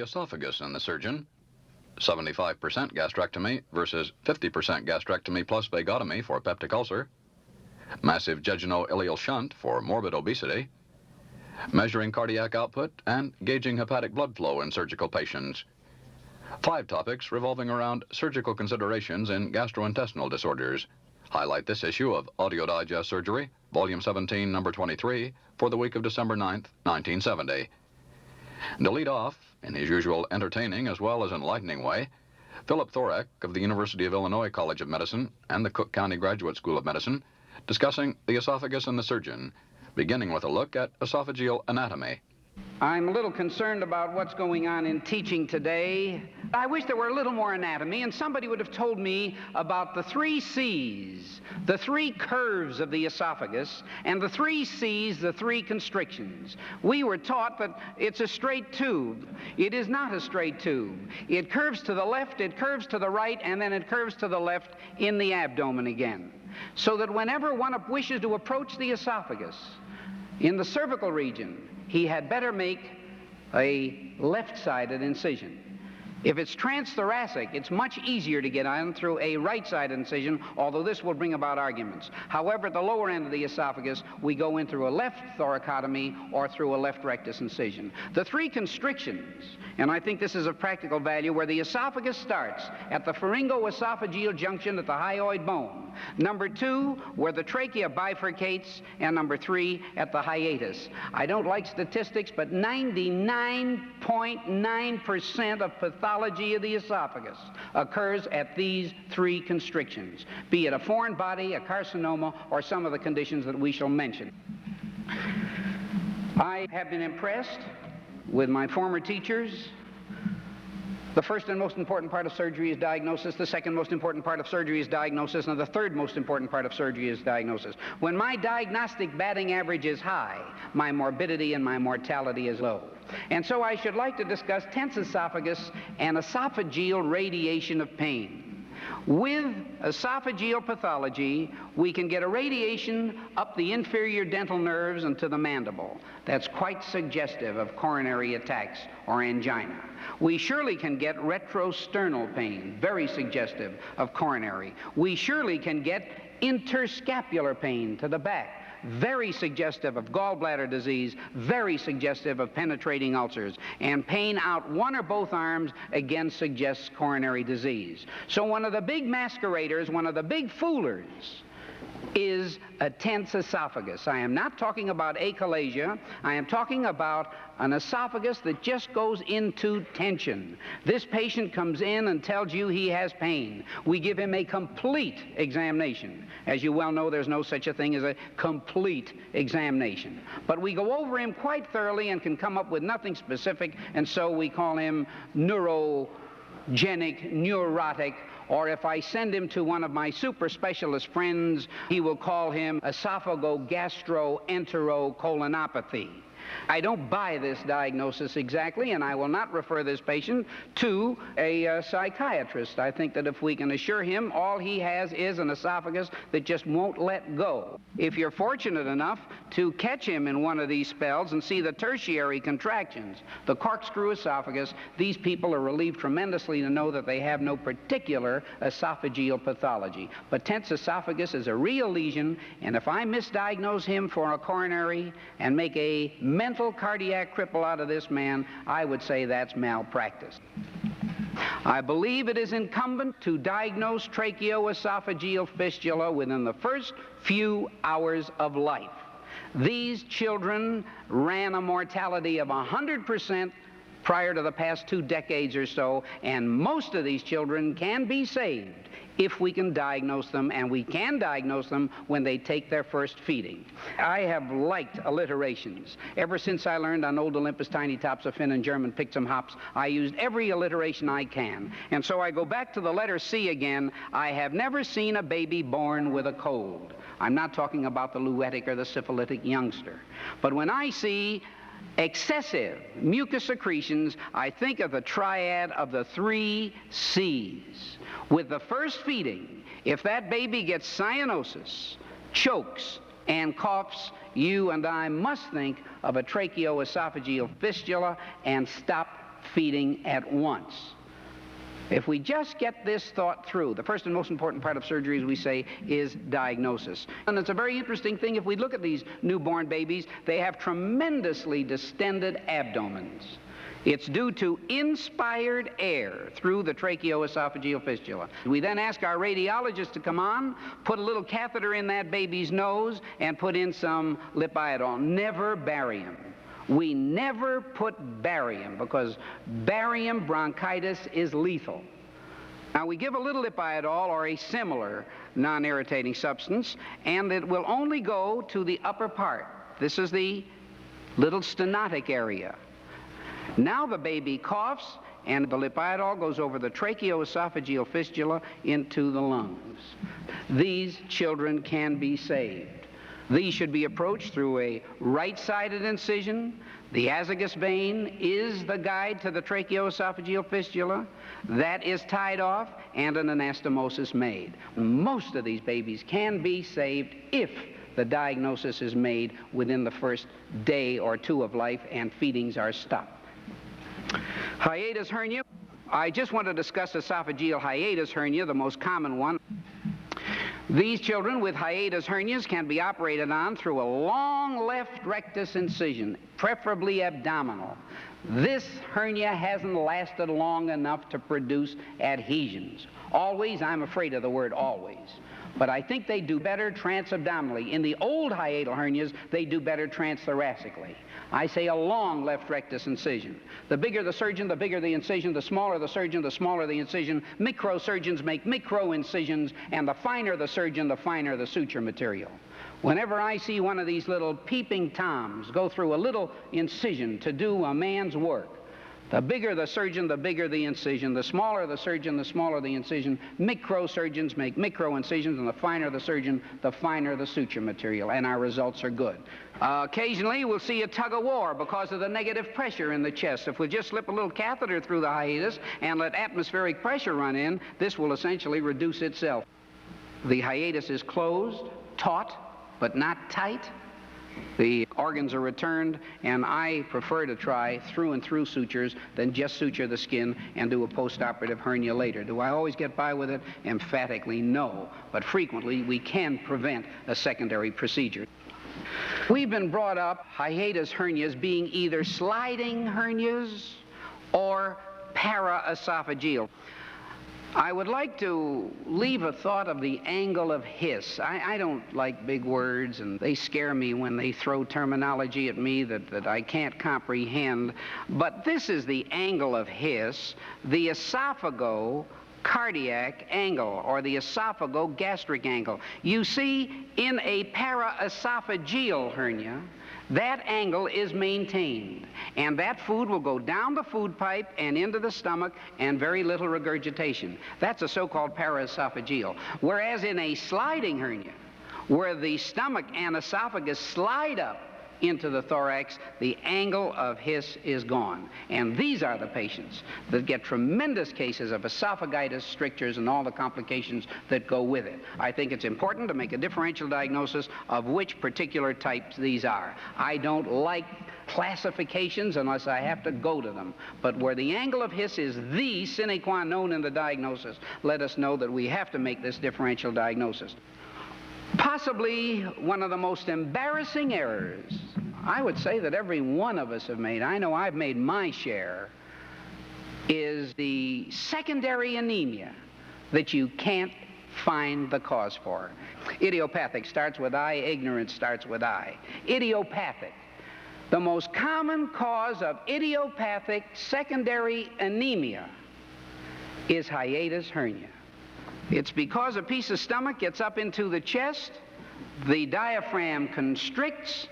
the esophagus in the surgeon. 75% gastrectomy versus 50% gastrectomy plus vagotomy for peptic ulcer. Massive jejunal-ileal shunt for morbid obesity. Measuring cardiac output and gauging hepatic blood flow in surgical patients. 5 topics revolving around surgical considerations in gastrointestinal disorders. Highlight this issue of Audio Digest Surgery, Volume 17, Number 23, for the week of December 9th, 1970. To lead off, in his usual entertaining as well as enlightening way, Philip Thorek of the University of Illinois College of Medicine and the Cook County Graduate School of Medicine, discussing the esophagus and the surgeon, beginning with a look at esophageal anatomy. I'm a little concerned about what's going on in teaching today. I wish there were a little more anatomy, and somebody would have told me about the 3 C's, the 3 curves of the esophagus, and the 3 C's, the 3 constrictions. We were taught that it's a straight tube. It is not a straight tube. It curves to the left, it curves to the right, and then it curves to the left in the abdomen again. So that whenever one wishes to approach the esophagus in the cervical region, he had better make a left-sided incision. If it's transthoracic, it's much easier to get on through a right-sided incision, although this will bring about arguments. However, at the lower end of the esophagus, we go in through a left thoracotomy or through a left rectus incision. The 3 constrictions, and I think this is of practical value, where the esophagus starts at the pharyngo-esophageal junction at the hyoid bone. Number 2, where the trachea bifurcates, and number 3, at the hiatus. I don't like statistics, but 99.9% of pathology of the esophagus occurs at these 3 constrictions, be it a foreign body, a carcinoma, or some of the conditions that we shall mention. I have been impressed with my former teachers. The first and most important part of surgery is diagnosis. The second most important part of surgery is diagnosis. And the third most important part of surgery is diagnosis. When my diagnostic batting average is high, my morbidity and my mortality is low. And so I should like to discuss tense esophagus and esophageal radiation of pain. With esophageal pathology, we can get a radiation up the inferior dental nerves and to the mandible. That's quite suggestive of coronary attacks or angina. We surely can get retrosternal pain, very suggestive of coronary. We surely can get interscapular pain to the back, very suggestive of gallbladder disease, very suggestive of penetrating ulcers. And pain out one or both arms again suggests coronary disease. So one of the big masqueraders, one of the big foolers, is a tense esophagus. I am not talking about achalasia. I am talking about an esophagus that just goes into tension. This patient comes in and tells you he has pain. We give him a complete examination. As you well know, there's no such a thing as a complete examination. But we go over him quite thoroughly and can come up with nothing specific, and so we call him neurogenic, neurotic, or if I send him to one of my super specialist friends, he will call him esophagogastroenterocolonopathy. I don't buy this diagnosis exactly, and I will not refer this patient to a psychiatrist. I think that if we can assure him all he has is an esophagus that just won't let go. If you're fortunate enough to catch him in one of these spells and see the tertiary contractions, the corkscrew esophagus, these people are relieved tremendously to know that they have no particular esophageal pathology. But tense esophagus is a real lesion, and if I misdiagnose him for a coronary and make a mental cardiac cripple out of this man, I would say that's malpractice. I believe it is incumbent to diagnose tracheoesophageal fistula within the first few hours of life. These children ran a mortality of 100% prior to the past 2 decades or so, and most of these children can be saved if we can diagnose them, and we can diagnose them when they take their first feeding. I have liked alliterations. Ever since I learned on Old Olympus, Tiny Tops of Finn and German picked some hops, I used every alliteration I can. And so I go back to the letter C again. I have never seen a baby born with a cold. I'm not talking about the luetic or the syphilitic youngster. But when I see excessive mucus secretions, I think of the triad of the 3 C's. With the first feeding, if that baby gets cyanosis, chokes, and coughs, you and I must think of a tracheoesophageal fistula and stop feeding at once. If we just get this thought through, the first and most important part of surgery, as we say, is diagnosis. And it's a very interesting thing. If we look at these newborn babies, they have tremendously distended abdomens. It's due to inspired air through the tracheoesophageal fistula. We then ask our radiologist to come on, put a little catheter in that baby's nose, and put in some lipiodol. Never barium. We never put barium because barium bronchitis is lethal. Now, we give a little lipiodol or a similar non-irritating substance, and it will only go to the upper part. This is the little stenotic area. Now the baby coughs, and the lipiodol goes over the tracheoesophageal fistula into the lungs. These children can be saved. These should be approached through a right-sided incision. The azygous vein is the guide to the tracheoesophageal fistula. That is tied off, and an anastomosis made. Most of these babies can be saved if the diagnosis is made within the first day or two of life and feedings are stopped. Hiatus hernia. I just want to discuss esophageal hiatus hernia, the most common one. These children with hiatus hernias can be operated on through a long left rectus incision, preferably abdominal. This hernia hasn't lasted long enough to produce adhesions. Always, I'm afraid of the word always, but I think they do better transabdominally. In the old hiatal hernias, they do better transthoracically. I say a long left rectus incision. The bigger the surgeon, the bigger the incision. The smaller the surgeon, the smaller the incision. Microsurgeons make micro incisions, and the finer the surgeon, the finer the suture material. Whenever I see one of these little peeping toms go through a little incision to do a man's work, the bigger the surgeon, the bigger the incision. The smaller the surgeon, the smaller the incision. Microsurgeons make micro incisions, and the finer the surgeon, the finer the suture material, and our results are good. Occasionally, we'll see a tug-of-war because of the negative pressure in the chest. If we just slip a little catheter through the hiatus and let atmospheric pressure run in, this will essentially reduce itself. The hiatus is closed, taut, but not tight. The organs are returned, and I prefer to try through and through sutures than just suture the skin and do a post-operative hernia later. Do I always get by with it? Emphatically, no. But frequently, we can prevent a secondary procedure. We've been brought up hiatus hernias being either sliding hernias or paraesophageal. I would like to leave a thought of the angle of Hiss. I don't like big words, and they scare me when they throw terminology at me that I can't comprehend. But this is the angle of Hiss, the esophago-cardiac angle, or the esophago-gastric angle. You see, in a paraesophageal hernia, that angle is maintained, and that food will go down the food pipe and into the stomach, and very little regurgitation. That's a so-called paraesophageal. Whereas in a sliding hernia, where the stomach and esophagus slide up into the thorax, the angle of Hiss is gone. And these are the patients that get tremendous cases of esophagitis, strictures, and all the complications that go with it. I think it's important to make a differential diagnosis of which particular types these are. I don't like classifications unless I have to go to them. But where the angle of Hiss is the sine qua non in the diagnosis, let us know that we have to make this differential diagnosis. Possibly one of the most embarrassing errors I would say that every one of us have made, I know I've made my share, is the secondary anemia that you can't find the cause for. Idiopathic starts with I, ignorance starts with I. Idiopathic. The most common cause of idiopathic secondary anemia is hiatus hernia. It's because a piece of stomach gets up into the chest, the diaphragm constricts,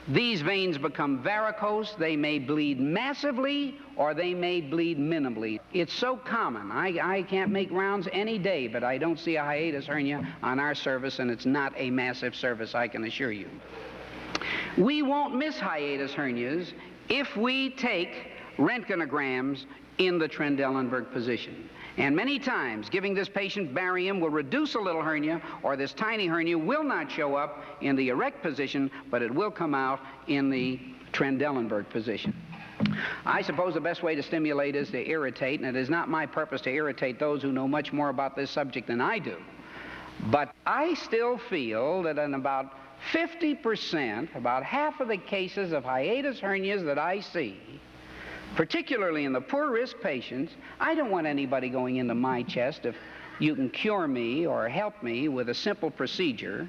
these veins become varicose, they may bleed massively or they may bleed minimally. It's so common. I can't make rounds any day, but I don't see a hiatus hernia on our service, and it's not a massive service, I can assure you. We won't miss hiatus hernias if we take röntgenograms in the Trendelenburg position. And many times, giving this patient barium will reduce a little hernia, or this tiny hernia will not show up in the erect position, but it will come out in the Trendelenburg position. I suppose the best way to stimulate is to irritate, and it is not my purpose to irritate those who know much more about this subject than I do. But I still feel that in about 50%, about half of the cases of hiatus hernias that I see, particularly in the poor risk patients, I don't want anybody going into my chest if you can cure me or help me with a simple procedure.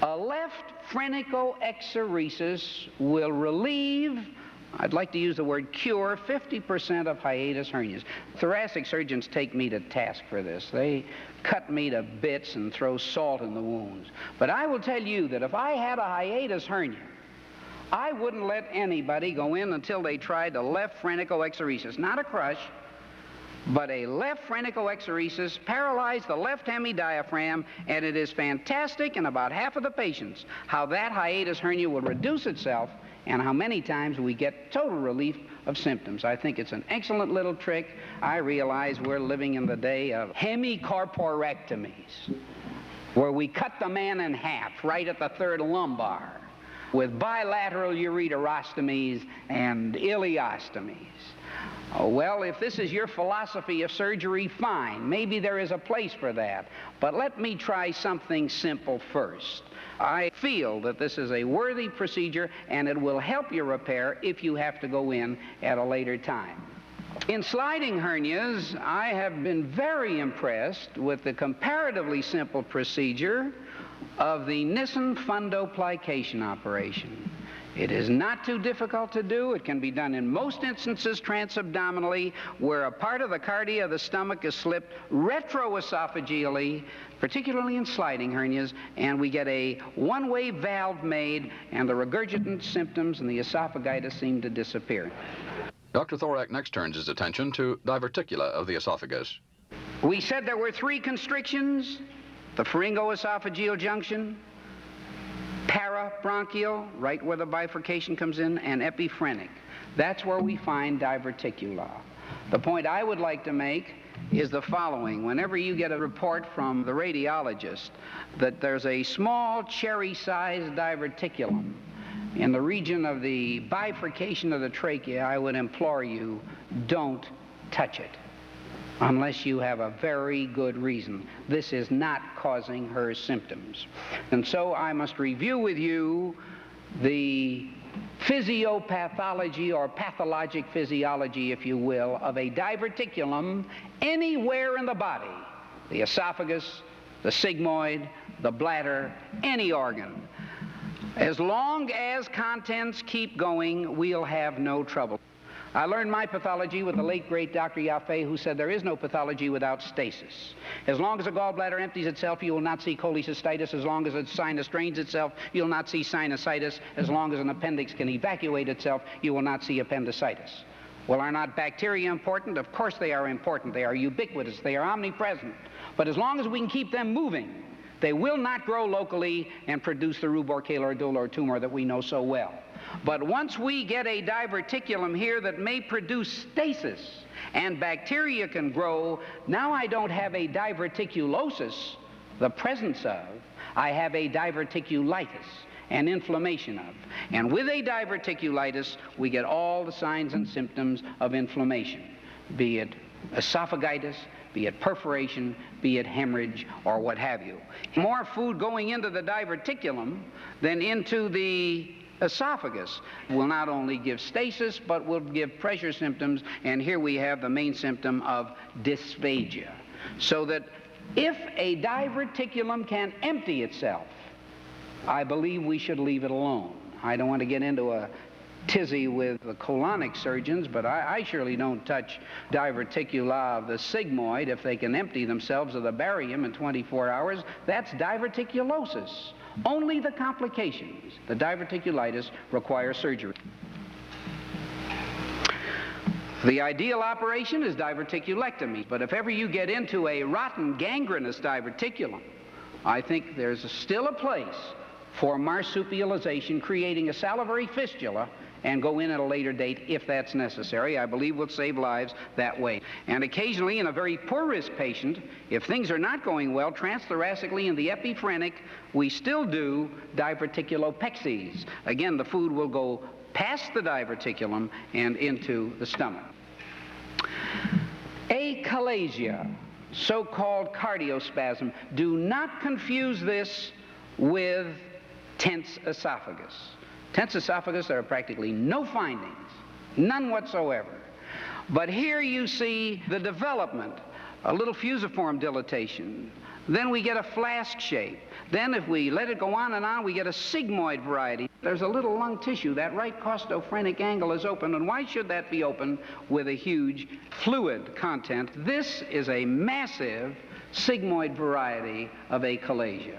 A left phrenicoexeresis will relieve, I'd like to use the word cure, 50% of hiatus hernias. Thoracic surgeons take me to task for this. They cut me to bits and throw salt in the wounds. But I will tell you that if I had a hiatus hernia, I wouldn't let anybody go in until they tried the left phrenicoexeresis. Not a crush, but a left phrenicoexeresis, paralyze the left hemidiaphragm, and it is fantastic in about half of the patients how that hiatus hernia will reduce itself and how many times we get total relief of symptoms. I think it's an excellent little trick. I realize we're living in the day of hemicorporectomies, where we cut the man in half right at the third lumbar, with bilateral ureterostomies and ileostomies. Oh, well, if this is your philosophy of surgery, fine. Maybe there is a place for that. But let me try something simple first. I feel that this is a worthy procedure, and it will help your repair if you have to go in at a later time. In sliding hernias, I have been very impressed with the comparatively simple procedure of the Nissen fundoplication operation. It is not too difficult to do. It can be done in most instances transabdominally, where a part of the cardia of the stomach is slipped retroesophageally, particularly in sliding hernias, and we get a one-way valve made, and the regurgitant symptoms and the esophagitis seem to disappear. Dr. Thorak next turns his attention to diverticula of the esophagus. We said there were three constrictions: the pharyngoesophageal junction, parabronchial, right where the bifurcation comes in, and epiphrenic. That's where we find diverticula. The point I would like to make is the following. Whenever you get a report from the radiologist that there's a small cherry-sized diverticulum in the region of the bifurcation of the trachea, I would implore you, don't touch it unless you have a very good reason. This is not causing her symptoms. And so I must review with you the physiopathology or pathologic physiology, if you will, of a diverticulum anywhere in the body: the esophagus, the sigmoid, the bladder, any organ. As long as contents keep going, we'll have no trouble. I learned my pathology with the late, great Dr. Yaffe, who said there is no pathology without stasis. As long as the gallbladder empties itself, you will not see cholecystitis. As long as its sinus drains itself, you'll not see sinusitis. As long as an appendix can evacuate itself, you will not see appendicitis. Well, are not bacteria important? Of course they are important. They are ubiquitous. They are omnipresent. But as long as we can keep them moving, they will not grow locally and produce the rubor, calor, or tumor that we know so well. But once we get a diverticulum here that may produce stasis and bacteria can grow, now I don't have a diverticulosis, the presence of, I have a diverticulitis, an inflammation of. And with a diverticulitis, we get all the signs and symptoms of inflammation, be it esophagitis, be it perforation, be it hemorrhage, or what have you. More food going into the diverticulum than into the esophagus will not only give stasis, but will give pressure symptoms, and here we have the main symptom of dysphagia. So that if a diverticulum can empty itself, I believe we should leave it alone. I don't want to get into a tizzy with the colonic surgeons, but I surely don't touch diverticula of the sigmoid. If they can empty themselves of the barium in 24 hours, that's diverticulosis. Only the complications, the diverticulitis, require surgery. The ideal operation is diverticulectomy, but if ever you get into a rotten gangrenous diverticulum, I think there's still a place for marsupialization, creating a salivary fistula, and go in at a later date if that's necessary. I believe we'll save lives that way. And occasionally in a very poor risk patient, if things are not going well, transthoracically in the epiphrenic, we still do diverticulopexes. Again, the food will go past the diverticulum and into the stomach. Achalasia, so-called cardiospasm. Do not confuse this with tense esophagus. Tense esophagus, there are practically no findings, none whatsoever. But here you see the development, a little fusiform dilatation. Then we get a flask shape. Then if we let it go on, we get a sigmoid variety. There's a little lung tissue. That right costophrenic angle is open. And why should that be open with a huge fluid content? This is a massive sigmoid variety of achalasia.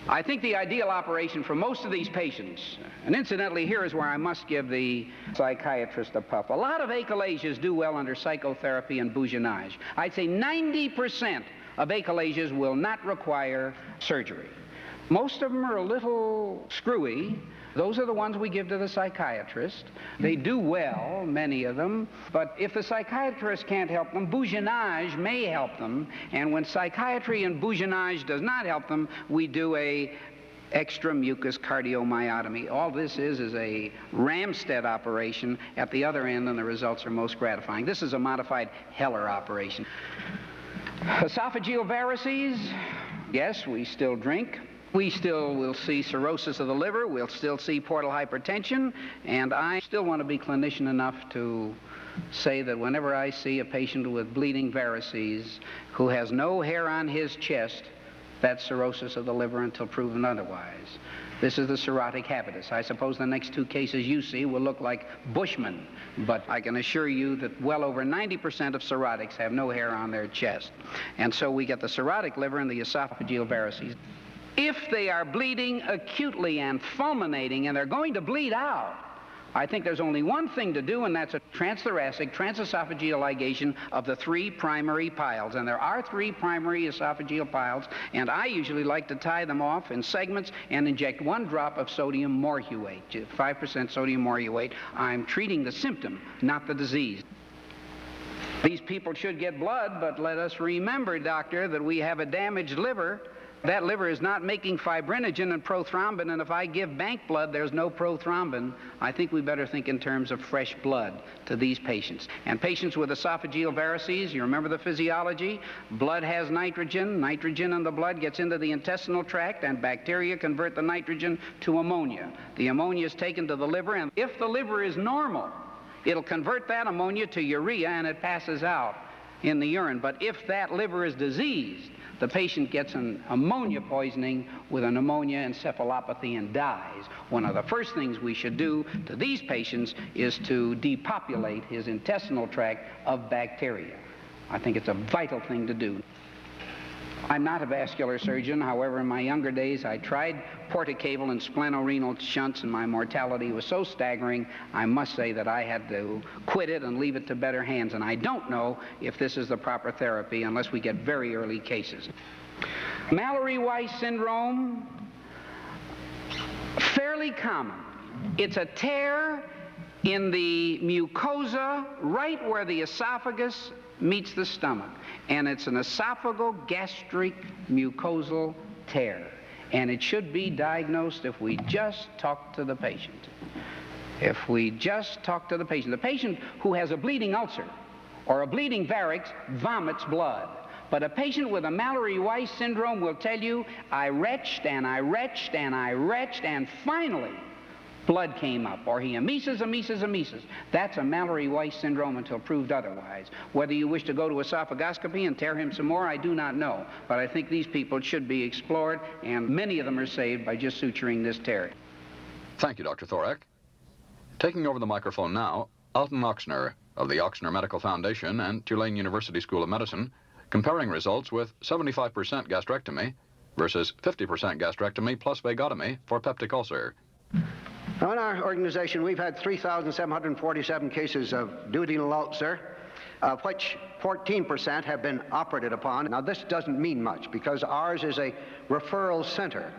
I think the ideal operation for most of these patients, and incidentally, here is where I must give the psychiatrist a puff. A lot of achalasias do well under psychotherapy and bouginage. I'd say 90% of achalasias will not require surgery. Most of them are a little screwy. Those are the ones we give to the psychiatrist. They do well, many of them, but if the psychiatrist can't help them, bouginage may help them, and when psychiatry and bouginage does not help them, we do a extra mucus cardiomyotomy. All this is a Ramstead operation at the other end, and the results are most gratifying. This is a modified Heller operation. Esophageal varices, yes, we still drink. We still will see cirrhosis of the liver. We'll still see portal hypertension. And I still want to be clinician enough to say that whenever I see a patient with bleeding varices who has no hair on his chest, that's cirrhosis of the liver until proven otherwise. This is the cirrhotic habitus. I suppose the next two cases you see will look like Bushmen, but I can assure you that well over 90% of cirrhotics have no hair on their chest. And so we get the cirrhotic liver and the esophageal varices. If they are bleeding acutely and fulminating and they're going to bleed out, I think there's only one thing to do, and that's a transthoracic, transesophageal ligation of the three primary piles. And there are three primary esophageal piles, and I usually like to tie them off in segments and inject 1 drop of sodium morhuate, 5% sodium morhuate. I'm treating the symptom, not the disease. These people should get blood, but let us remember, doctor, that we have a damaged liver. That liver is not making fibrinogen and prothrombin, and if I give bank blood, there's no prothrombin. I think we better think in terms of fresh blood to these patients. And patients with esophageal varices, you remember the physiology? Blood has nitrogen. Nitrogen in the blood gets into the intestinal tract, and bacteria convert the nitrogen to ammonia. The ammonia is taken to the liver, and if the liver is normal, it'll convert that ammonia to urea, and it passes out in the urine. But if that liver is diseased, the patient gets an ammonia poisoning with an pneumonia encephalopathy and dies. One of the first things we should do to these patients is to depopulate his intestinal tract of bacteria. I think it's a vital thing to do. I'm not a vascular surgeon. However, in my younger days, I tried porticable and splenorenal shunts, and my mortality was so staggering, I must say that I had to quit it and leave it to better hands. And I don't know if this is the proper therapy unless we get very early cases. Mallory Weiss syndrome, fairly common. It's a tear in the mucosa right where the esophagus meets the stomach, and it's an esophagogastric mucosal tear, and it should be diagnosed if we just talk to the patient. If we just talk to the patient who has a bleeding ulcer or a bleeding varix vomits blood, but a patient with a Mallory Weiss syndrome will tell you, I retched and I retched and I retched, and finally blood came up, or he emesis. That's a Mallory Weiss syndrome until proved otherwise. Whether you wish to go to esophagoscopy and tear him some more, I do not know. But I think these people should be explored, and many of them are saved by just suturing this tear. Thank you, Dr. Thorak. Taking over the microphone now, Alton Ochsner of the Ochsner Medical Foundation and Tulane University School of Medicine, comparing results with 75% gastrectomy versus 50% gastrectomy plus vagotomy for peptic ulcer. Now, in our organization, we've had 3,747 cases of duodenal ulcer, of which 14% have been operated upon. Now, this doesn't mean much because ours is a referral center,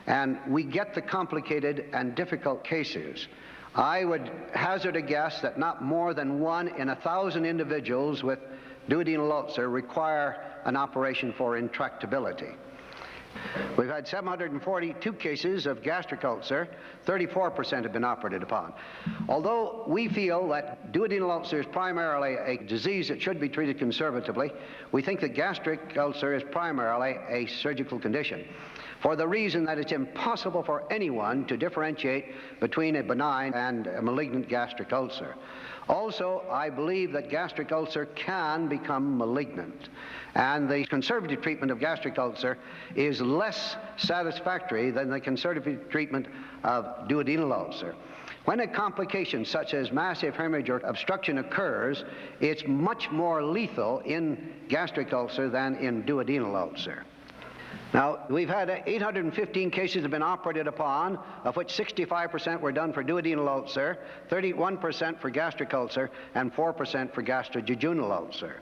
and we get the complicated and difficult cases. I would hazard a guess that not more than 1 in 1,000 individuals with duodenal ulcer require an operation for intractability. We've had 742 cases of gastric ulcer. 34% have been operated upon. Although we feel that duodenal ulcer is primarily a disease that should be treated conservatively, we think that gastric ulcer is primarily a surgical condition, for the reason that it's impossible for anyone to differentiate between a benign and a malignant gastric ulcer. Also, I believe that gastric ulcer can become malignant, and the conservative treatment of gastric ulcer is less satisfactory than the conservative treatment of duodenal ulcer. When a complication such as massive hemorrhage or obstruction occurs, it's much more lethal in gastric ulcer than in duodenal ulcer. Now, we've had 815 cases that have been operated upon, of which 65% were done for duodenal ulcer, 31% for gastric ulcer, and 4% for gastrojejunal ulcer.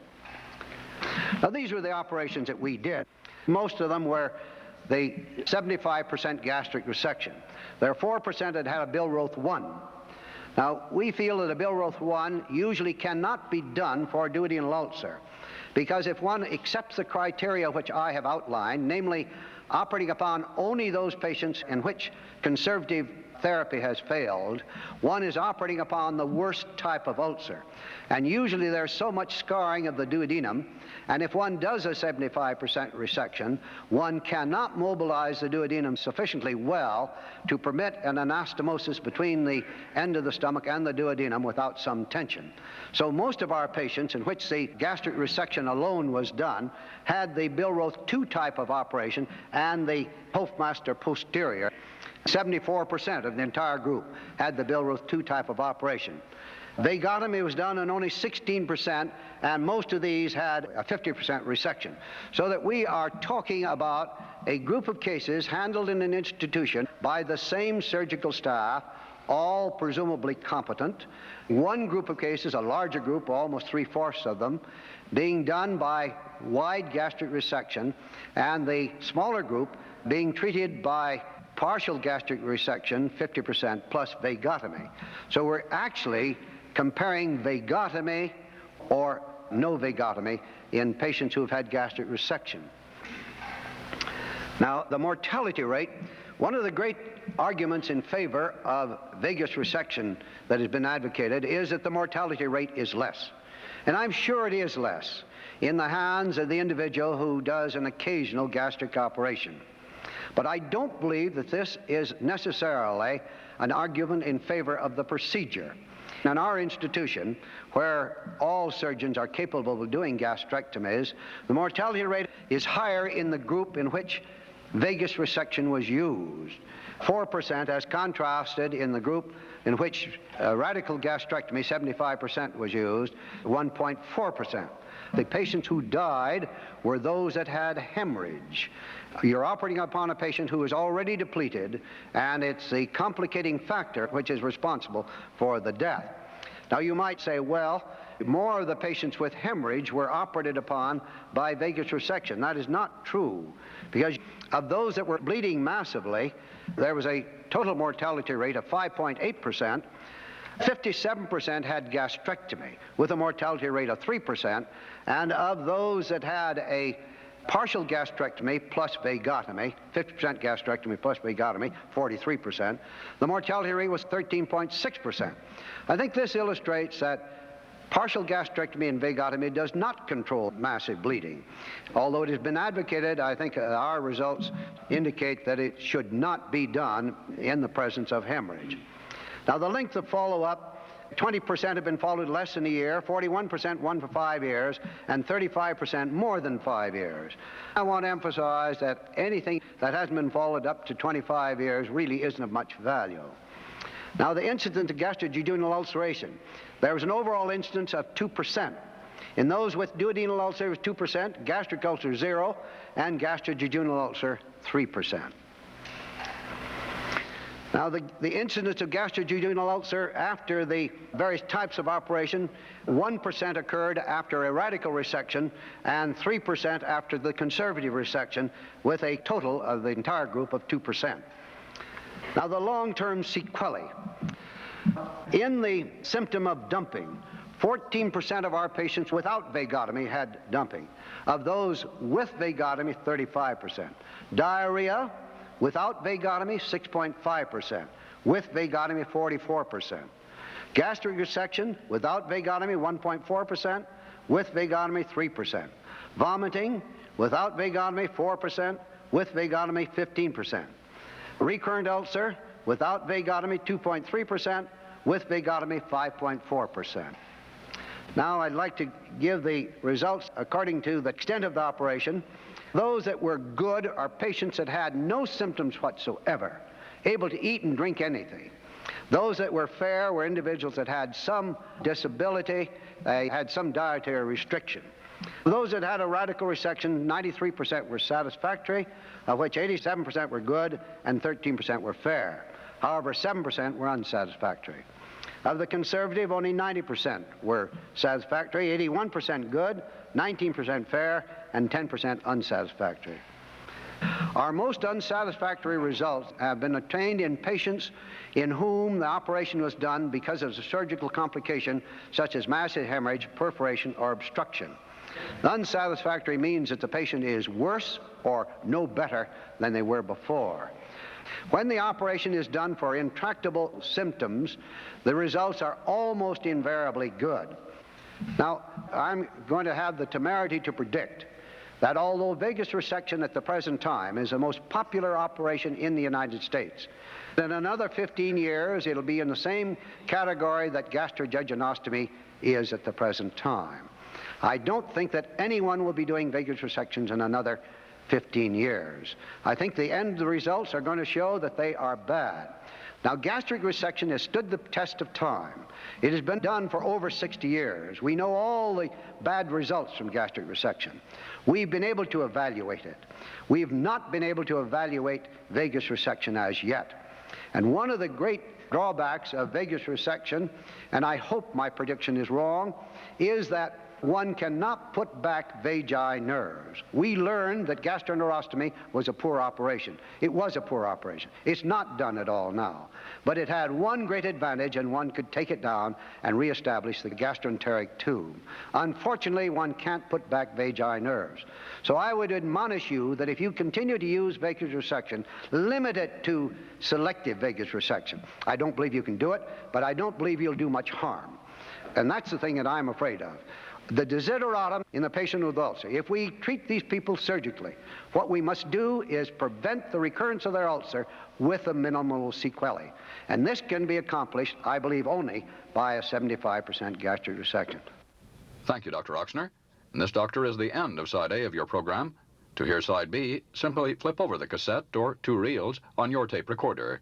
Now, these were the operations that we did. Most of them were the 75% gastric resection. There are 4% that had a Billroth 1. Now, we feel that a Billroth 1 usually cannot be done for duodenal ulcer, because if one accepts the criteria which I have outlined, namely operating upon only those patients in which conservative therapy has failed, one is operating upon the worst type of ulcer. And usually there's so much scarring of the duodenum, and if one does a 75% resection, one cannot mobilize the duodenum sufficiently well to permit an anastomosis between the end of the stomach and the duodenum without some tension. So most of our patients in which the gastric resection alone was done had the Billroth 2 type of operation and the Hofmaster posterior. 74% of the entire group had the Billroth 2 type of operation. Vagotomy was done in only 16%, and most of these had a 50% resection. So that we are talking about a group of cases handled in an institution by the same surgical staff, all presumably competent. One group of cases, a larger group, almost 3/4 of them, being done by wide gastric resection, and the smaller group being treated by partial gastric resection, 50%, plus vagotomy. So we're actually comparing vagotomy or no vagotomy in patients who have had gastric resection. Now, the mortality rate, one of the great arguments in favor of vagus resection that has been advocated is that the mortality rate is less. And I'm sure it is less in the hands of the individual who does an occasional gastric operation. But I don't believe that this is necessarily an argument in favor of the procedure. In our institution, where all surgeons are capable of doing gastrectomies, the mortality rate is higher in the group in which vagus resection was used. 4% as contrasted in the group in which radical gastrectomy, 75%, was used, 1.4%. The patients who died were those that had hemorrhage. You're operating upon a patient who is already depleted, and it's the complicating factor which is responsible for the death. Now, you might say, well, more of the patients with hemorrhage were operated upon by vagus resection. That is not true, because of those that were bleeding massively, there was a total mortality rate of 5.8%. 57% had gastrectomy with a mortality rate of 3%, and of those that had a partial gastrectomy plus vagotomy, 50% gastrectomy plus vagotomy, 43%, the mortality rate was 13.6%. I think this illustrates that partial gastrectomy and vagotomy does not control massive bleeding. Although it has been advocated, I think our results indicate that it should not be done in the presence of hemorrhage. Now, the length of follow-up, 20% have been followed less than a year, 41% 1 for 5 years, and 35% more than 5 years. I want to emphasize that anything that hasn't been followed up to 25 years really isn't of much value. Now, the incidence of gastrojejunal ulceration, there was an overall incidence of 2%. In those with duodenal ulcer, it was 2%, gastric ulcer 0, and gastrojejunal ulcer 3%. Now, the incidence of gastrojejunal ulcer after the various types of operation, 1% occurred after a radical resection and 3% after the conservative resection, with a total of the entire group of 2%. Now, the long-term sequelae. In the symptom of dumping, 14% of our patients without vagotomy had dumping. Of those with vagotomy, 35%. Diarrhea, without vagotomy, 6.5%. With vagotomy, 44%. Gastric resection, without vagotomy, 1.4%. With vagotomy, 3%. Vomiting, without vagotomy, 4%. With vagotomy, 15%. Recurrent ulcer, without vagotomy, 2.3%. With vagotomy, 5.4%. Now I'd like to give the results according to the extent of the operation. Those that were good are patients that had no symptoms whatsoever, able to eat and drink anything. Those that were fair were individuals that had some disability, they had some dietary restriction. Those that had a radical resection, 93% were satisfactory, of which 87% were good and 13% were fair. However, 7% were unsatisfactory. Of the conservative, only 90% were satisfactory, 81% good, 19% fair, and 10% unsatisfactory. Our most unsatisfactory results have been obtained in patients in whom the operation was done because of a surgical complication such as massive hemorrhage, perforation, or obstruction. Unsatisfactory means that the patient is worse or no better than they were before. When the operation is done for intractable symptoms, the results are almost invariably good. Now, I'm going to have the temerity to predict that although vagus resection at the present time is the most popular operation in the United States, in another 15 years it'll be in the same category that gastrojejunostomy is at the present time. I don't think that anyone will be doing vagus resections in another 15 years. I think the end results are going to show that they are bad. Now, gastric resection has stood the test of time. It has been done for over 60 years. We know all the bad results from gastric resection. We've been able to evaluate it. We've not been able to evaluate vagus resection as yet. And one of the great drawbacks of vagus resection, and I hope my prediction is wrong, is that one cannot put back vagi nerves. We learned that gastroenterostomy was a poor operation. It was a poor operation. It's not done at all now. But it had one great advantage, and one could take it down and reestablish the gastroenteric tube. Unfortunately, one can't put back vagi nerves. So I would admonish you that if you continue to use vagus resection, limit it to selective vagus resection. I don't believe you can do it, but I don't believe you'll do much harm. And that's the thing that I'm afraid of. The desideratum in the patient with ulcer. If we treat these people surgically, what we must do is prevent the recurrence of their ulcer with a minimal sequelae. And this can be accomplished, I believe, only by a 75% gastric resection. Thank you, Dr. Oxner. And this, Doctor, is the end of Side A of your program. To hear Side B, simply flip over the cassette or 2 reels on your tape recorder.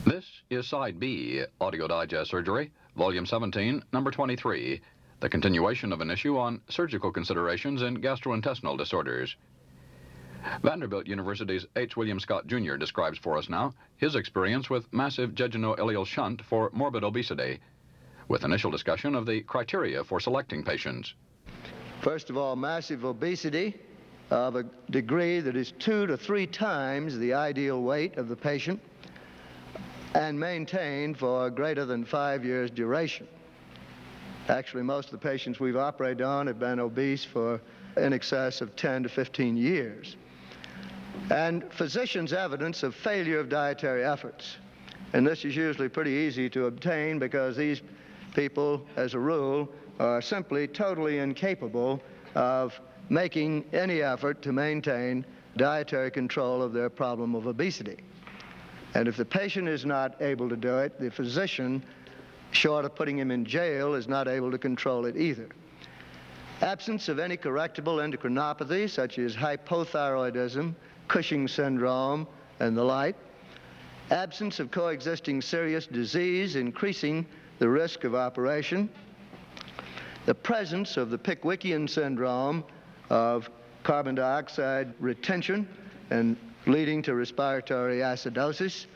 This is Side B, Audio Digest Surgery, Volume 17, Number 23, the continuation of an issue on surgical considerations in gastrointestinal disorders. Vanderbilt University's H. William Scott, Jr. describes for us now his experience with massive jejunal-ileal shunt for morbid obesity, with initial discussion of the criteria for selecting patients. First of all, massive obesity of a degree that is 2 to 3 times the ideal weight of the patient, and maintained for greater than 5 years duration. Actually, most of the patients we've operated on have been obese for in excess of 10 to 15 years. And physicians' evidence of failure of dietary efforts. And this is usually pretty easy to obtain because these people, as a rule, are simply totally incapable of making any effort to maintain dietary control of their problem of obesity. And if the patient is not able to do it, the physician, short of putting him in jail, is not able to control it either. Absence of any correctable endocrinopathy, such as hypothyroidism, Cushing's syndrome, and the like. Absence of coexisting serious disease, increasing the risk of operation. The presence of the Pickwickian syndrome of carbon dioxide retention and leading to respiratory acidosis,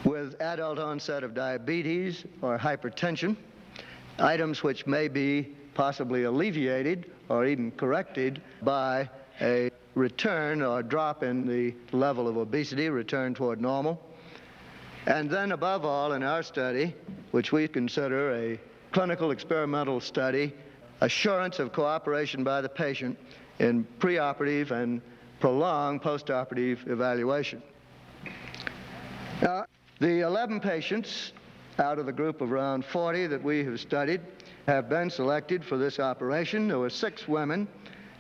with adult onset of diabetes or hypertension, items which may be possibly alleviated or even corrected by a return or drop in the level of obesity, return toward normal. And then above all, in our study, which we consider a clinical experimental study, assurance of cooperation by the patient in preoperative and prolonged postoperative evaluation. The 11 patients out of the group of around 40 that we have studied have been selected for this operation. There were 6 women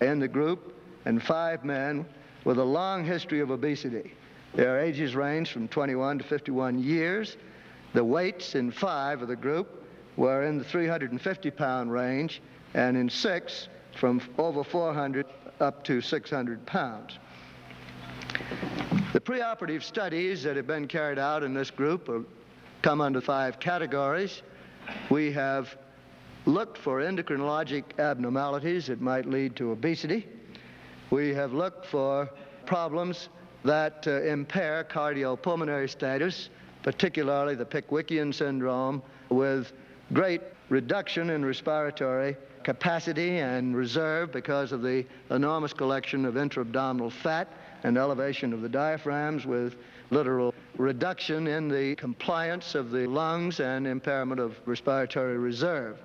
in the group and 5 men with a long history of obesity. Their ages range from 21 to 51 years. The weights in 5 of the group were in the 350-pound range, and in 6 from over 400 up to 600 pounds. The preoperative studies that have been carried out in this group come under 5 categories. We have looked for endocrinologic abnormalities that might lead to obesity. We have looked for problems that impair cardiopulmonary status, particularly the Pickwickian syndrome, with great reduction in respiratory capacity and reserve because of the enormous collection of intra-abdominal fat and elevation of the diaphragms, with literal reduction in the compliance of the lungs and impairment of respiratory reserve.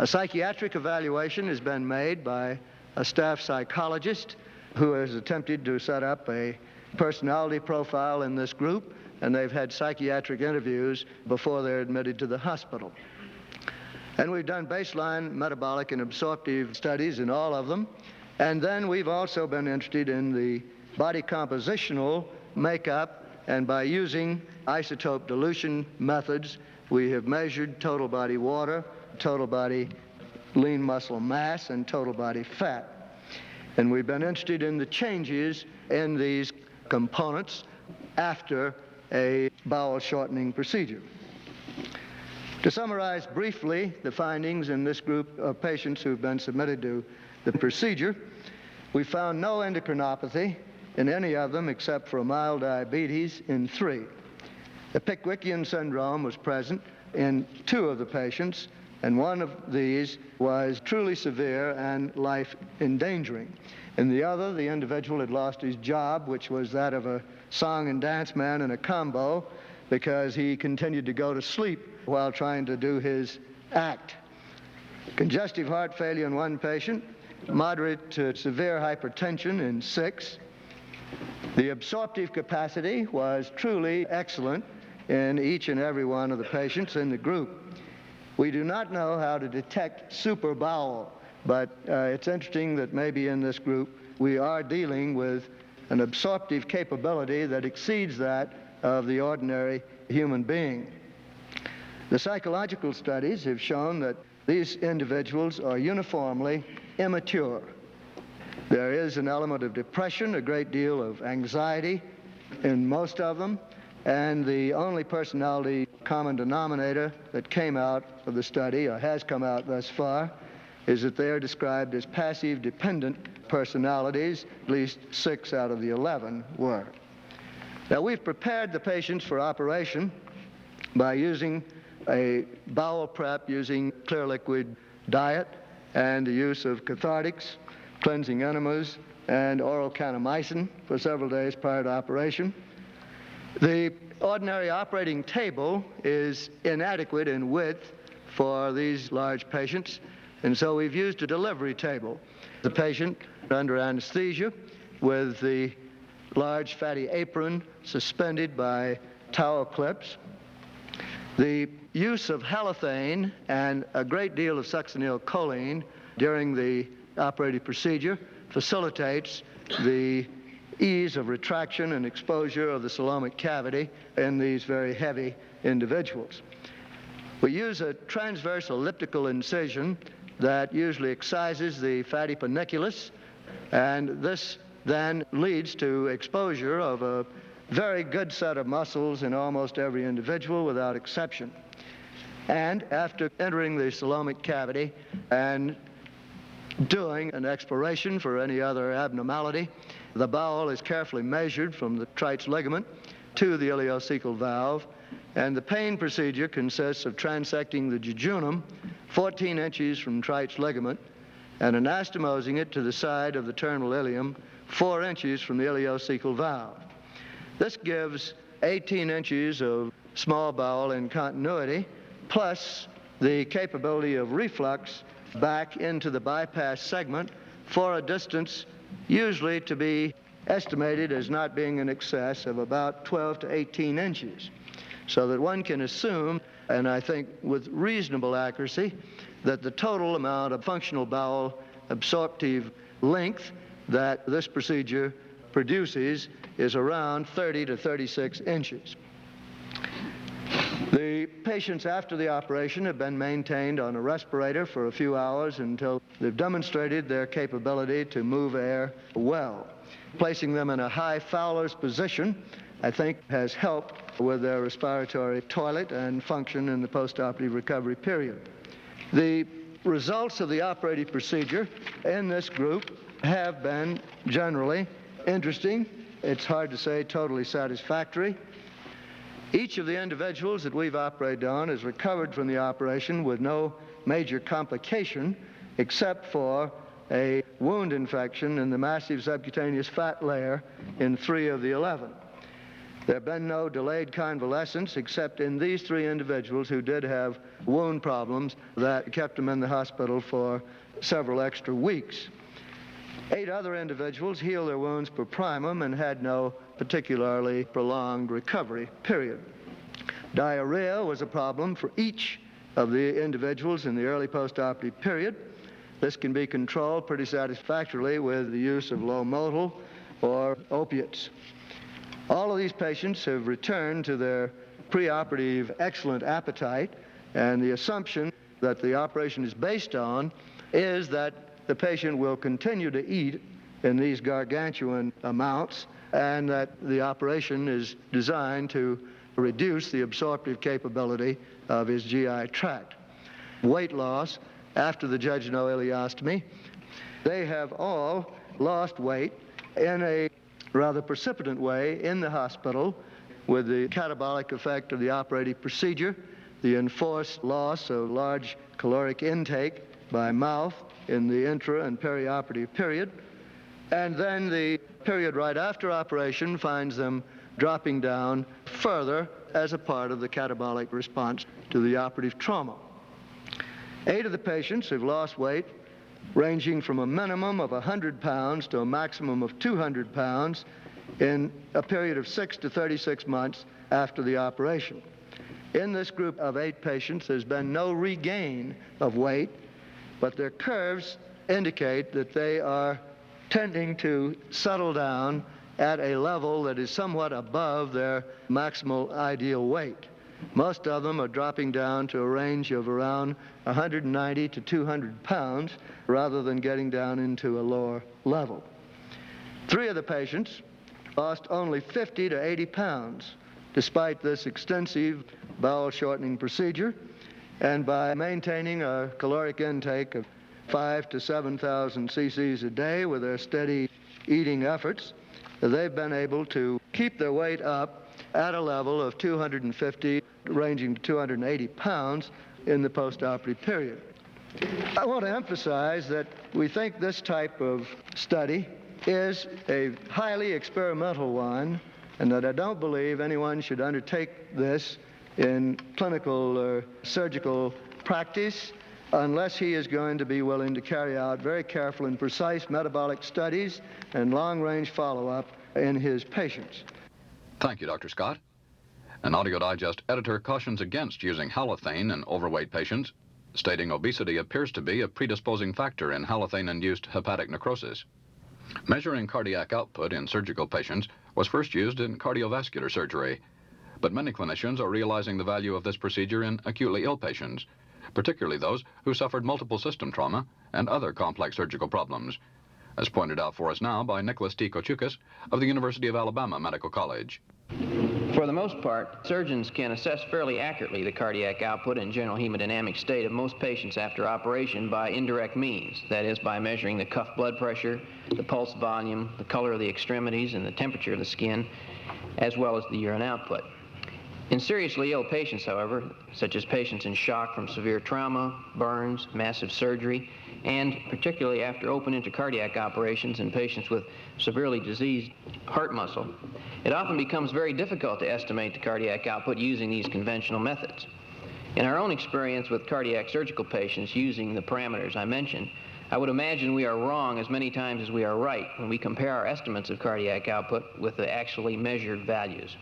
A psychiatric evaluation has been made by a staff psychologist who has attempted to set up a personality profile in this group, and they've had psychiatric interviews before they're admitted to the hospital. And we've done baseline metabolic and absorptive studies in all of them. And then we've also been interested in the body compositional makeup, and by using isotope dilution methods, we have measured total body water, total body lean muscle mass, and total body fat. And we've been interested in the changes in these components after a bowel shortening procedure. To summarize briefly the findings in this group of patients who've been submitted to the procedure, we found no endocrinopathy in any of them except for mild diabetes in 3. The Pickwickian syndrome was present in 2 of the patients, and one of these was truly severe and life-endangering. In the other, the individual had lost his job, which was that of a song and dance man in a combo, because he continued to go to sleep while trying to do his act. Congestive heart failure in 1 patient, moderate to severe hypertension in 6. The absorptive capacity was truly excellent in each and every one of the patients in the group. We do not know how to detect super bowel, but it's interesting that maybe in this group we are dealing with an absorptive capability that exceeds that of the ordinary human being. The psychological studies have shown that these individuals are uniformly immature. There is an element of depression, a great deal of anxiety in most of them, and the only personality common denominator that came out of the study, or has come out thus far, is that they are described as passive dependent personalities. At least 6 out of the 11 were. Now, we've prepared the patients for operation by using a bowel prep, using clear liquid diet, and the use of cathartics, cleansing enemas, and oral kanamycin for several days prior to operation. The ordinary operating table is inadequate in width for these large patients, and so we've used a delivery table. The patient under anesthesia with the large fatty apron suspended by towel clips. The use of halothane and a great deal of succinylcholine during the operative procedure facilitates the ease of retraction and exposure of the coelomic cavity in these very heavy individuals. We use a transverse elliptical incision that usually excises the fatty panniculus, and this then leads to exposure of a very good set of muscles in almost every individual without exception. And after entering the coelomic cavity and doing an exploration for any other abnormality, the bowel is carefully measured from the Treitz ligament to the ileocecal valve, and the pain procedure consists of transecting the jejunum 14 inches from Treitz ligament and anastomosing it to the side of the terminal ileum 4 inches from the ileocecal valve. This gives 18 inches of small bowel in continuity, plus the capability of reflux back into the bypass segment for a distance usually to be estimated as not being in excess of about 12 to 18 inches. So that one can assume, and I think with reasonable accuracy, that the total amount of functional bowel absorptive length that this procedure produces is around 30 to 36 inches. The patients after the operation have been maintained on a respirator for a few hours until they've demonstrated their capability to move air well. Placing them in a high Fowler's position, I think, has helped with their respiratory toilet and function in the postoperative recovery period. The results of the operative procedure in this group have been generally interesting. It's hard to say totally satisfactory. Each of the individuals that we've operated on has recovered from the operation with no major complication except for a wound infection in the massive subcutaneous fat layer in 3 of the 11. There have been no delayed convalescence except in these 3 individuals who did have wound problems that kept them in the hospital for several extra weeks. 8 other individuals healed their wounds per primum and had no particularly prolonged recovery period. Diarrhea was a problem for each of the individuals in the early postoperative period. This can be controlled pretty satisfactorily with the use of low motile or opiates. All of these patients have returned to their preoperative excellent appetite, and the assumption that the operation is based on is that the patient will continue to eat in these gargantuan amounts, and that the operation is designed to reduce the absorptive capability of his GI tract. Weight loss after the jejunal-ileostomy, they have all lost weight in a rather precipitant way in the hospital with the catabolic effect of the operative procedure, the enforced loss of large caloric intake by mouth in the intra and perioperative period, and then the period right after operation finds them dropping down further as a part of the catabolic response to the operative trauma. 8 of the patients have lost weight ranging from a minimum of 100 pounds to a maximum of 200 pounds in a period of 6 to 36 months after the operation. In this group of 8 patients, there's been no regain of weight, but their curves indicate that they are tending to settle down at a level that is somewhat above their maximal ideal weight. Most of them are dropping down to a range of around 190 to 200 pounds rather than getting down into a lower level. 3 of the patients lost only 50 to 80 pounds despite this extensive bowel shortening procedure, and by maintaining a caloric intake of 5,000 to 7,000 cc's a day with their steady eating efforts, they've been able to keep their weight up at a level of 250, ranging to 280 pounds in the postoperative period. I want to emphasize that we think this type of study is a highly experimental one, and that I don't believe anyone should undertake this in clinical or surgical practice unless he is going to be willing to carry out very careful and precise metabolic studies and long-range follow-up in his patients. Thank you, Dr. Scott. An Audio Digest editor cautions against using halothane in overweight patients, stating obesity appears to be a predisposing factor in halothane-induced hepatic necrosis. Measuring cardiac output in surgical patients was first used in cardiovascular surgery, but many clinicians are realizing the value of this procedure in acutely ill patients, particularly those who suffered multiple system trauma and other complex surgical problems, as pointed out for us now by Nicholas T. Kochukis of the University of Alabama Medical College. For the most part, surgeons can assess fairly accurately the cardiac output and general hemodynamic state of most patients after operation by indirect means, that is, by measuring the cuff blood pressure, the pulse volume, the color of the extremities, and the temperature of the skin, as well as the urine output. In seriously ill patients, however, such as patients in shock from severe trauma, burns, massive surgery, and particularly after open intracardiac operations in patients with severely diseased heart muscle, it often becomes very difficult to estimate the cardiac output using these conventional methods. In our own experience with cardiac surgical patients using the parameters I mentioned, I would imagine we are wrong as many times as we are right when we compare our estimates of cardiac output with the actually measured values.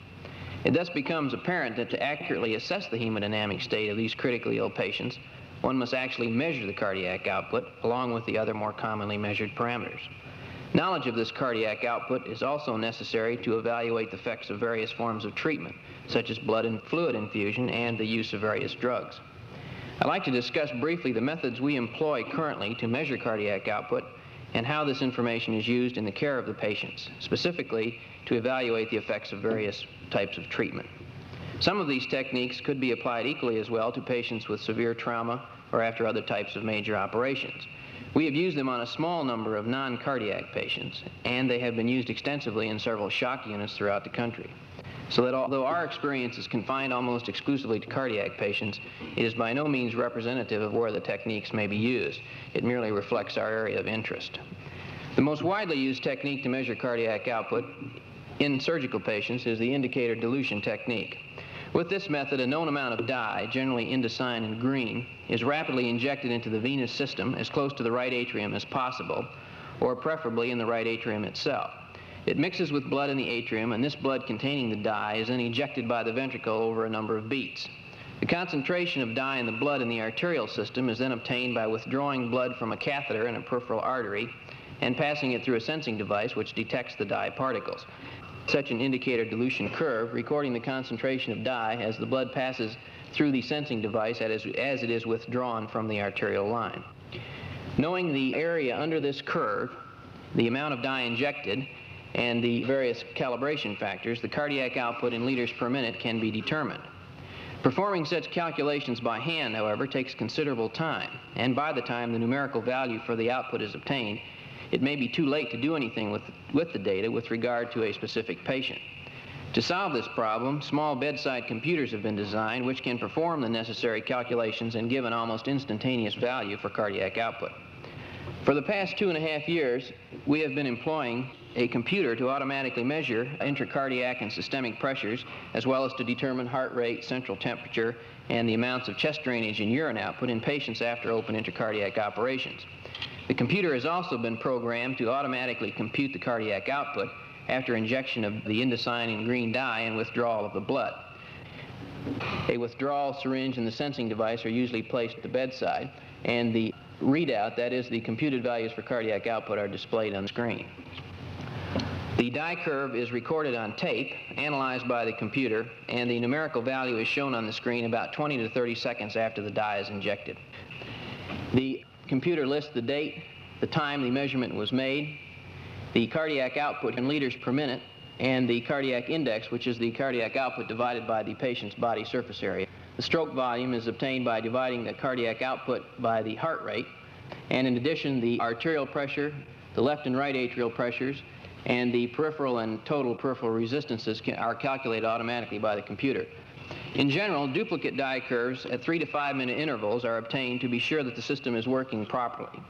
It thus becomes apparent that to accurately assess the hemodynamic state of these critically ill patients, one must actually measure the cardiac output along with the other more commonly measured parameters. Knowledge of this cardiac output is also necessary to evaluate the effects of various forms of treatment, such as blood and fluid infusion and the use of various drugs. I'd like to discuss briefly the methods we employ currently to measure cardiac output and how this information is used in the care of the patients, specifically to evaluate the effects of various types of treatment. Some of these techniques could be applied equally as well to patients with severe trauma or after other types of major operations. We have used them on a small number of non-cardiac patients, and they have been used extensively in several shock units throughout the country. So that although our experience is confined almost exclusively to cardiac patients, it is by no means representative of where the techniques may be used. It merely reflects our area of interest. The most widely used technique to measure cardiac output in surgical patients is the indicator dilution technique. With this method, a known amount of dye, generally indocyanine and green, is rapidly injected into the venous system as close to the right atrium as possible, or preferably in the right atrium itself. It mixes with blood in the atrium, and this blood containing the dye is then ejected by the ventricle over a number of beats. The concentration of dye in the blood in the arterial system is then obtained by withdrawing blood from a catheter in a peripheral artery and passing it through a sensing device which detects the dye particles. Such an indicator dilution curve, recording the concentration of dye as the blood passes through the sensing device as it is withdrawn from the arterial line. Knowing the area under this curve, the amount of dye injected, and the various calibration factors, the cardiac output in liters per minute can be determined. Performing such calculations by hand, however, takes considerable time, and by the time the numerical value for the output is obtained, it may be too late to do anything with the data with regard to a specific patient. To solve this problem, small bedside computers have been designed which can perform the necessary calculations and give an almost instantaneous value for cardiac output. For the past 2.5 years, we have been employing a computer to automatically measure intracardiac and systemic pressures, as well as to determine heart rate, central temperature, and the amounts of chest drainage and urine output in patients after open intracardiac operations. The computer has also been programmed to automatically compute the cardiac output after injection of the indocyanine green dye and withdrawal of the blood. A withdrawal syringe and the sensing device are usually placed at the bedside, and the readout, that is the computed values for cardiac output, are displayed on the screen. The dye curve is recorded on tape, analyzed by the computer, and the numerical value is shown on the screen about 20 to 30 seconds after the dye is injected. The computer lists the date, the time the measurement was made, the cardiac output in liters per minute, and the cardiac index, which is the cardiac output divided by the patient's body surface area. The stroke volume is obtained by dividing the cardiac output by the heart rate, and in addition, the arterial pressure, the left and right atrial pressures, and the peripheral and total peripheral resistances are calculated automatically by the computer. In general, duplicate dye curves at 3 to 5 minute intervals are obtained to be sure that the system is working properly.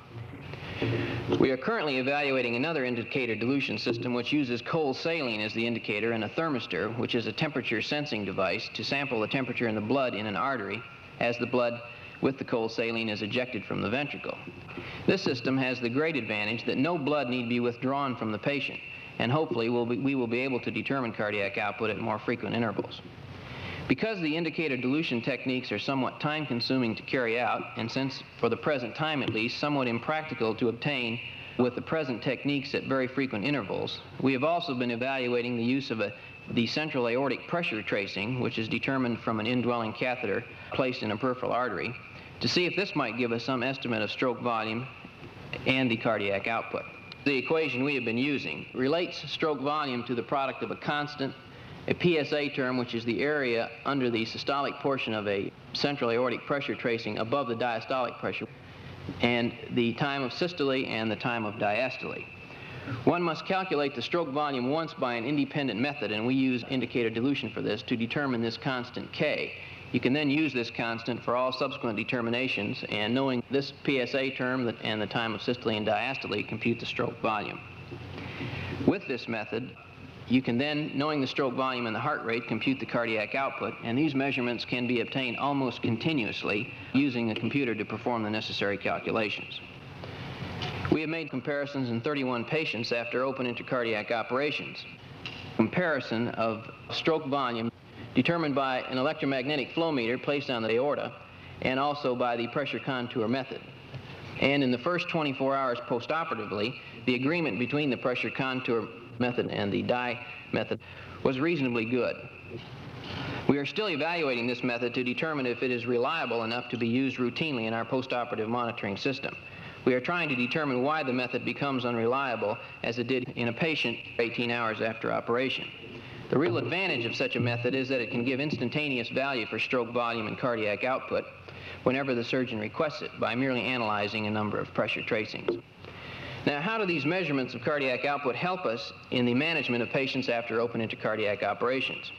We are currently evaluating another indicator dilution system which uses cold saline as the indicator and a thermistor, which is a temperature sensing device, to sample the temperature in the blood in an artery as the blood with the cold saline is ejected from the ventricle. This system has the great advantage that no blood need be withdrawn from the patient, and hopefully we will be able to determine cardiac output at more frequent intervals. Because the indicator dilution techniques are somewhat time-consuming to carry out, and since, for the present time at least, somewhat impractical to obtain with the present techniques at very frequent intervals, we have also been evaluating the use of the central aortic pressure tracing, which is determined from an indwelling catheter placed in a peripheral artery, to see if this might give us some estimate of stroke volume and the cardiac output. The equation we have been using relates stroke volume to the product of a constant, a PSA term, which is the area under the systolic portion of a central aortic pressure tracing above the diastolic pressure, and the time of systole and the time of diastole. One must calculate the stroke volume once by an independent method, and we use indicator dilution for this to determine this constant K. You can then use this constant for all subsequent determinations, and knowing this PSA term and the time of systole and diastole, compute the stroke volume. With this method, you can then, knowing the stroke volume and the heart rate, compute the cardiac output, and these measurements can be obtained almost continuously using a computer to perform the necessary calculations. We have made comparisons in 31 patients after open intracardiac operations. Comparison of stroke volume determined by an electromagnetic flow meter placed on the aorta and also by the pressure contour method. And in the first 24 hours postoperatively, the agreement between the pressure contour method and the dye method was reasonably good. We are still evaluating this method to determine if it is reliable enough to be used routinely in our postoperative monitoring system. We are trying to determine why the method becomes unreliable, as it did in a patient 18 hours after operation. The real advantage of such a method is that it can give instantaneous value for stroke volume and cardiac output whenever the surgeon requests it by merely analyzing a number of pressure tracings. Now, how do these measurements of cardiac output help us in the management of patients after open intracardiac operations?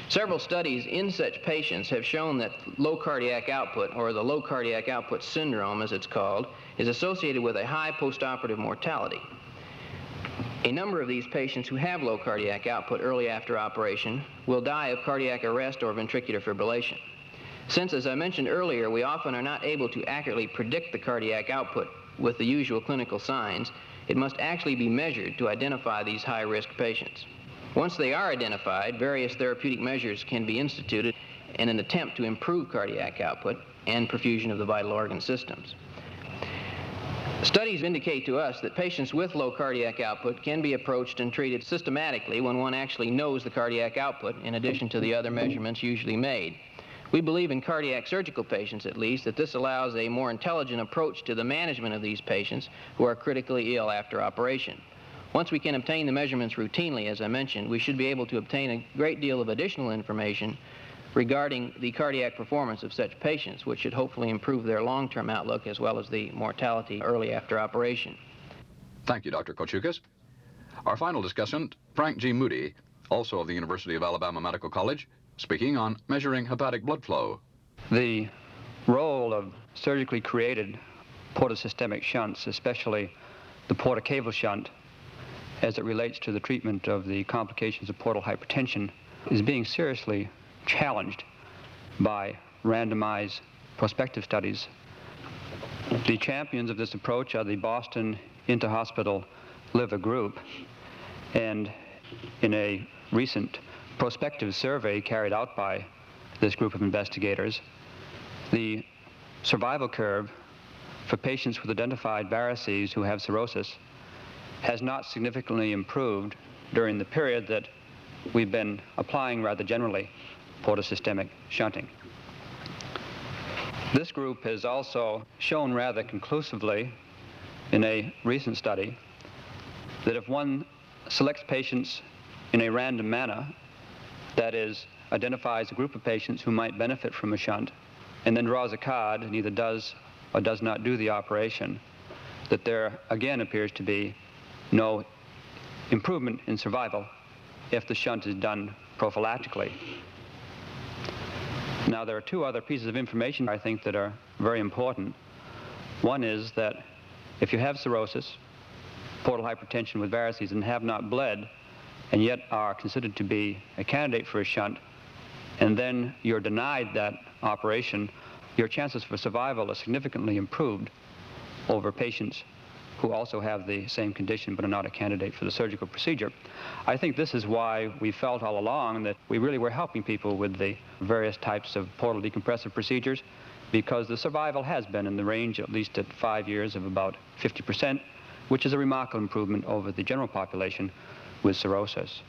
Several studies in such patients have shown that low cardiac output, or the low cardiac output syndrome as it's called, is associated with a high postoperative mortality. A number of these patients who have low cardiac output early after operation will die of cardiac arrest or ventricular fibrillation. Since, as I mentioned earlier, we often are not able to accurately predict the cardiac output with the usual clinical signs, it must actually be measured to identify these high-risk patients. Once they are identified, various therapeutic measures can be instituted in an attempt to improve cardiac output and perfusion of the vital organ systems. Studies indicate to us that patients with low cardiac output can be approached and treated systematically when one actually knows the cardiac output in addition to the other measurements usually made. We believe in cardiac surgical patients, at least, that this allows a more intelligent approach to the management of these patients who are critically ill after operation. Once we can obtain the measurements routinely, as I mentioned, we should be able to obtain a great deal of additional information regarding the cardiac performance of such patients, which should hopefully improve their long-term outlook as well as the mortality early after operation. Thank you, Dr. Kochoukas. Our final discussant, Frank G. Moody, also of the University of Alabama Medical College, speaking on measuring hepatic blood flow. The role of surgically created portosystemic shunts, especially the portocaval shunt, as it relates to the treatment of the complications of portal hypertension, is being seriously challenged by randomized prospective studies. The champions of this approach are the Boston Inter-Hospital Liver Group, and in a recent prospective survey carried out by this group of investigators, the survival curve for patients with identified varices who have cirrhosis has not significantly improved during the period that we've been applying rather generally portosystemic shunting. This group has also shown rather conclusively in a recent study that if one selects patients in a random manner, that is, identifies a group of patients who might benefit from a shunt, and then draws a card and either does or does not do the operation, that there again appears to be no improvement in survival if the shunt is done prophylactically. Now, there are two other pieces of information I think that are very important. One is that if you have cirrhosis, portal hypertension with varices, and have not bled, and yet are considered to be a candidate for a shunt, and then you're denied that operation, your chances for survival are significantly improved over patients who also have the same condition but are not a candidate for the surgical procedure. I think this is why we felt all along that we really were helping people with the various types of portal decompressive procedures, because the survival has been in the range, at least at 5 years, of about 50%, which is a remarkable improvement over the general population with cirrhosis.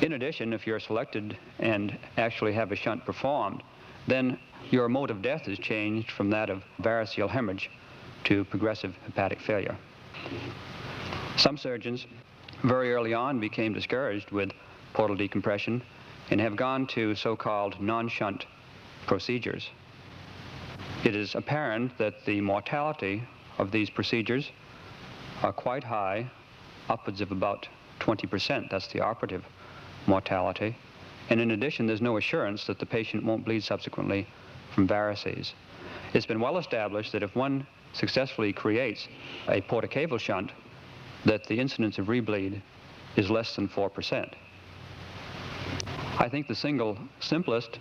In addition, if you're selected and actually have a shunt performed, then your mode of death is changed from that of variceal hemorrhage to progressive hepatic failure. Some surgeons very early on became discouraged with portal decompression and have gone to so-called non-shunt procedures. It is apparent that the mortality of these procedures are quite high upwards of about 20%. That's the operative mortality. And in addition, there's no assurance that the patient won't bleed subsequently from varices. It's been well established that if one successfully creates a portacaval shunt, that the incidence of rebleed is less than 4%. I think the single simplest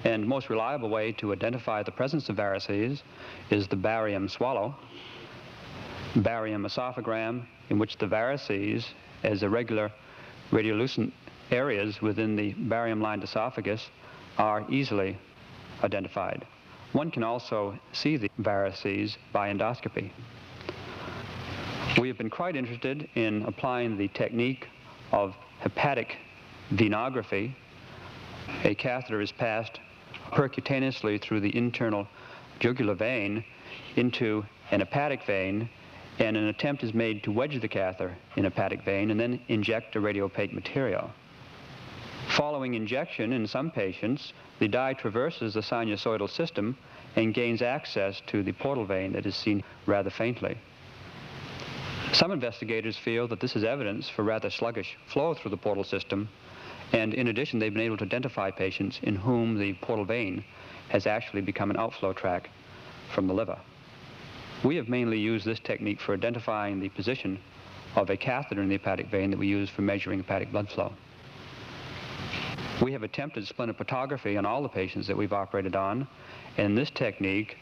and most reliable way to identify the presence of varices is the barium swallow, barium esophagram, in which the varices, as irregular radiolucent areas within the barium-lined esophagus, are easily identified. One can also see the varices by endoscopy. We have been quite interested in applying the technique of hepatic venography. A catheter is passed percutaneously through the internal jugular vein into an hepatic vein, and an attempt is made to wedge the catheter in a hepatic vein and then inject a radiopaque material. Following injection, in some patients, the dye traverses the sinusoidal system and gains access to the portal vein that is seen rather faintly. Some investigators feel that this is evidence for rather sluggish flow through the portal system, and in addition, they've been able to identify patients in whom the portal vein has actually become an outflow tract from the liver. We have mainly used this technique for identifying the position of a catheter in the hepatic vein that we use for measuring hepatic blood flow. We have attempted splenophotography on all the patients that we've operated on, and in this technique,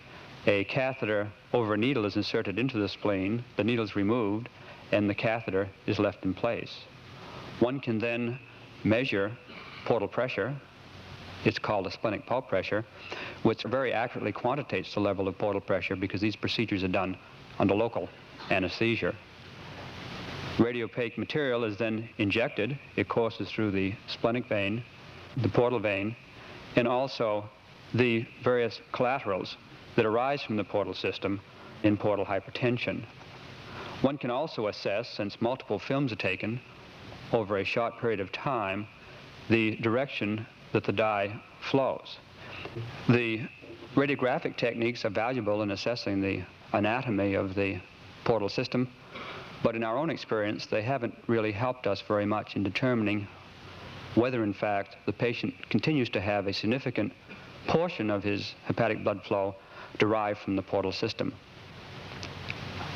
a catheter over a needle is inserted into the spleen, the needle is removed, and the catheter is left in place. One can then measure portal pressure. It's called a splenic pulse pressure, which very accurately quantitates the level of portal pressure because these procedures are done under local anesthesia. Radiopaque material is then injected. It courses through the splenic vein, the portal vein, and also the various collaterals that arise from the portal system in portal hypertension. One can also assess, since multiple films are taken over a short period of time, the direction that the dye flows. The radiographic techniques are valuable in assessing the anatomy of the portal system, but in our own experience, they haven't really helped us very much in determining whether, in fact, the patient continues to have a significant portion of his hepatic blood flow derived from the portal system.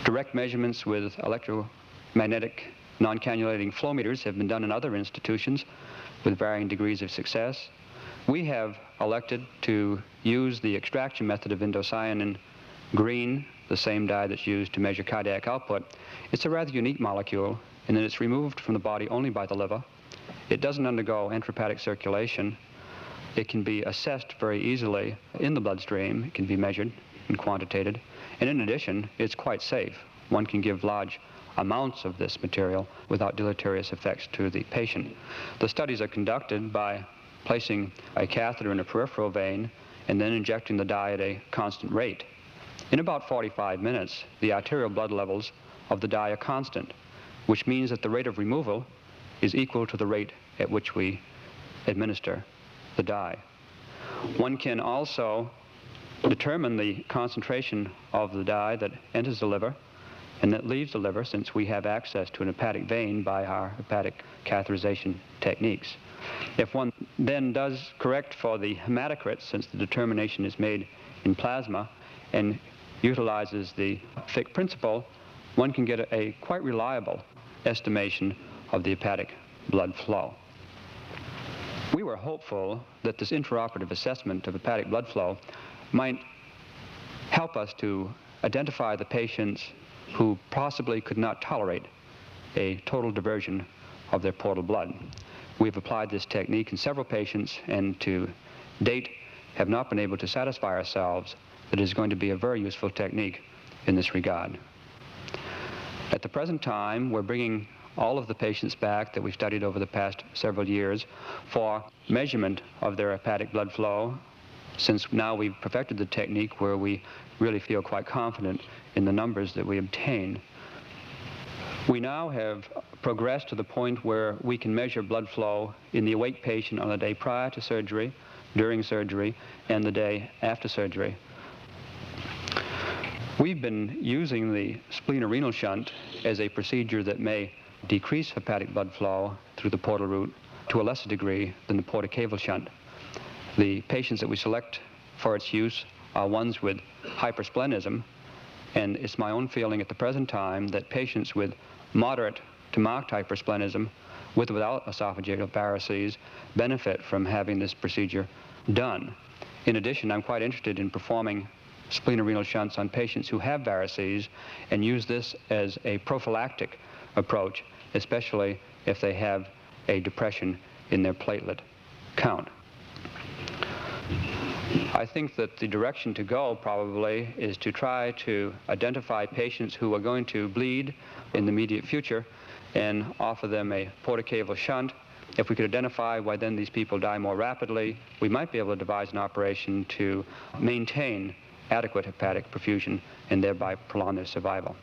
Direct measurements with electromagnetic non-cannulating flow meters have been done in other institutions with varying degrees of success. We have elected to use the extraction method of indocyanine green, the same dye that's used to measure cardiac output. It's a rather unique molecule in that it's removed from the body only by the liver. It doesn't undergo intrahepatic circulation. It can be assessed very easily in the bloodstream. It can be measured and quantitated. And in addition, it's quite safe. One can give large amounts of this material without deleterious effects to the patient. The studies are conducted by placing a catheter in a peripheral vein and then injecting the dye at a constant rate. In about 45 minutes, the arterial blood levels of the dye are constant, which means that the rate of removal is equal to the rate at which we administer the dye. One can also determine the concentration of the dye that enters the liver and that leaves the liver, since we have access to an hepatic vein by our hepatic catheterization techniques. If one then does correct for the hematocrit, since the determination is made in plasma, and utilizes the Fick principle, one can get a quite reliable estimation of the hepatic blood flow. We were hopeful that this intraoperative assessment of hepatic blood flow might help us to identify the patients who possibly could not tolerate a total diversion of their portal blood. We've applied this technique in several patients and to date have not been able to satisfy ourselves that it is going to be a very useful technique in this regard. At the present time, we're bringing all of the patients back that we've studied over the past several years for measurement of their hepatic blood flow, since now we've perfected the technique where we really feel quite confident in the numbers that we obtain. We now have progressed to the point where we can measure blood flow in the awake patient on the day prior to surgery, during surgery, and the day after surgery. We've been using the Spleena renal shunt as a procedure that may decrease hepatic blood flow through the portal route to a lesser degree than the portocaval shunt. The patients that we select for its use are ones with hypersplenism, and it's my own feeling at the present time that patients with moderate to marked hypersplenism, with or without esophageal varices, benefit from having this procedure done. In addition, I'm quite interested in performing splenorenal shunts on patients who have varices and use this as a prophylactic approach, especially if they have a depression in their platelet count. I think that the direction to go probably is to try to identify patients who are going to bleed in the immediate future and offer them a portocaval shunt. If we could identify why then these people die more rapidly, we might be able to devise an operation to maintain adequate hepatic perfusion and thereby prolong their survival.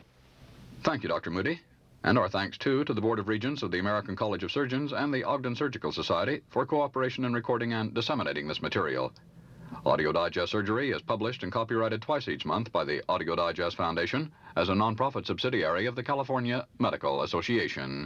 Thank you, Dr. Moody. And our thanks, too, to the Board of Regents of the American College of Surgeons and the Ogden Surgical Society for cooperation in recording and disseminating this material. Audio Digest Surgery is published and copyrighted twice each month by the Audio Digest Foundation as a nonprofit subsidiary of the California Medical Association.